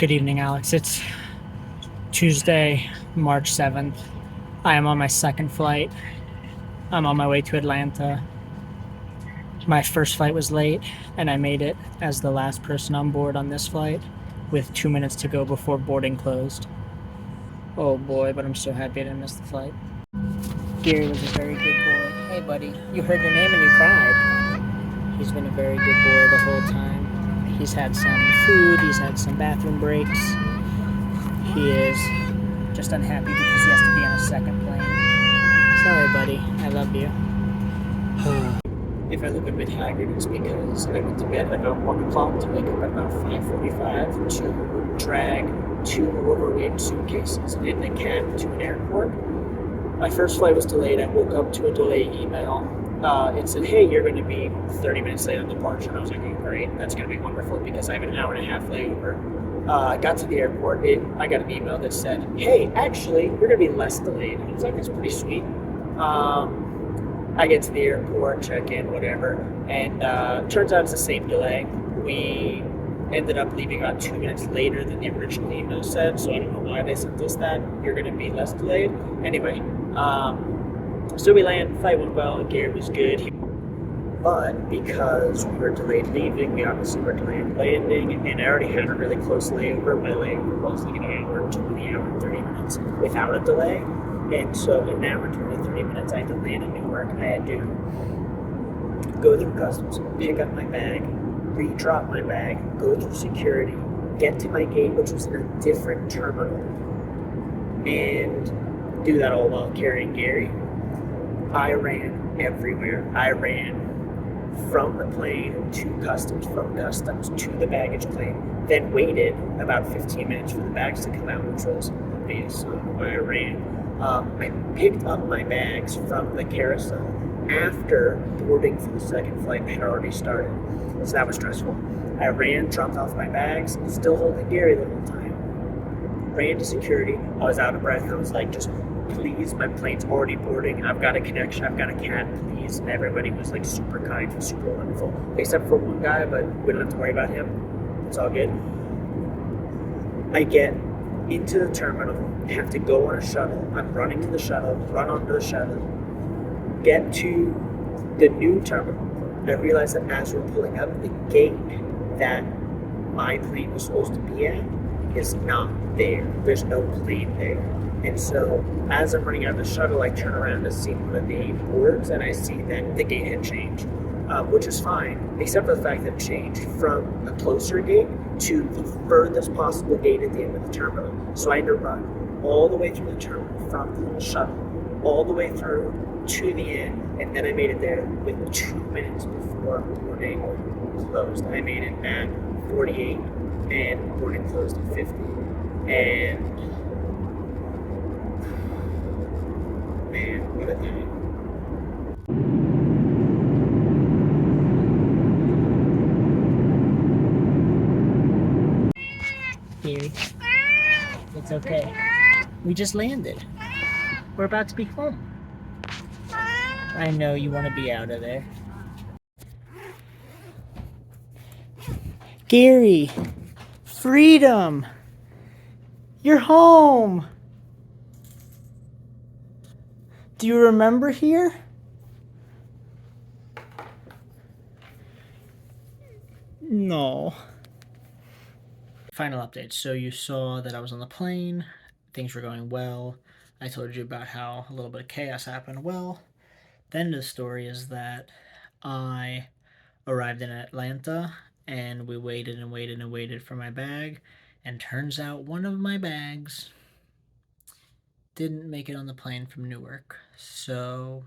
Good evening, Alex. It's Tuesday, March 7th. I am on my second flight. I'm on my way to Atlanta. My first flight was late, and I made it as the last person on board on this flight with 2 minutes to go before boarding closed. Oh boy, but I'm so happy I didn't miss the flight. Gary was a very good boy. Hey, buddy, you heard your name and you cried. He's been a very good boy the whole time. He's had some food, he's had some bathroom breaks. He is just unhappy because he has to be on a second plane. Sorry, buddy. I love you. If I look a bit haggard, it's because I went to bed at about 1 o'clock to wake up at about 5:45 to drag 2 overweight suitcases in a cab to an airport. My first flight was delayed. I woke up to a delay email. It said, hey, you're going to be 30 minutes late on departure. And I was like, oh, great. That's going to be wonderful because I have an hour and a half layover. I got to the airport. I got an email that said, hey, actually, you're going to be less delayed. I was like, that's pretty sweet. I get to the airport, check in, whatever, and turns out it's the same delay. We ended up leaving about 2 minutes later than the original email said, so I don't know why they sent us that. You're going to be less delayed. Anyway, so we land, flight went well, Gary was good. But because we were delayed leaving, we obviously were delayed landing, and I already had a really close layover. My layover was like an hour, 20 hour, 30 minutes without a delay. And so in an hour, 20, 30 minutes, I had to land in Newark. I had to go through customs, pick up my bag, re-drop my bag, go through security, get to my gate, which was in a different terminal, and do that all while carrying Gary. I ran everywhere. I ran from the plane to customs, from customs to the baggage claim, then waited about 15 minutes for the bags to come out, which was obvious why I ran. I picked up my bags from the carousel after boarding for the second flight had already started, so that was stressful. I ran, dropped off my bags, still holding Gary the whole time. Ran to security. I was out of breath. I was like, just please, my plane's already boarding. I've got a connection. I've got a cat, please. And everybody was like super kind and super wonderful, except for one guy, but we don't have to worry about him. It's all good. I get into the terminal, have to go on a shuttle. I'm running to the shuttle, run onto the shuttle, get to the new terminal. I realize that as we're pulling up, the gate that my plane was supposed to be at is not there. There's no plane there. And so as I'm running out of the shuttle, I turn around to see one of the boards, and I see that the gate had changed, which is fine, except for the fact that it changed from a closer gate to the furthest possible gate at the end of the terminal. So I had to run all the way through the terminal from the shuttle, all the way through to the end, and then I made it there with 2 minutes before boarding closed. I made it at 48, and boarding closed at 50. And man, what a day. Gary, it's okay. We just landed. We're about to be home. I know you want to be out of there. Gary, freedom! You're home! Do you remember here? No. Final update. So you saw that I was on the plane. Things were going well. I told you about how a little bit of chaos happened. Well, the end of the story is that I arrived in Atlanta, and we waited and waited and waited for my bag, and turns out one of my bags didn't make it on the plane from Newark. So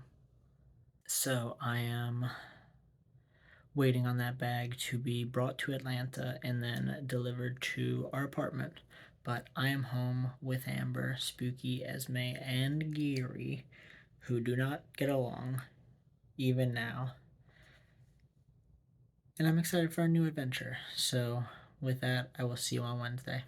I am waiting on that bag to be brought to Atlanta and then delivered to our apartment. But I am home with Amber, Spooky, Esme, and Gary, who do not get along, even now. And I'm excited for our new adventure. So with that, I will see you on Wednesday.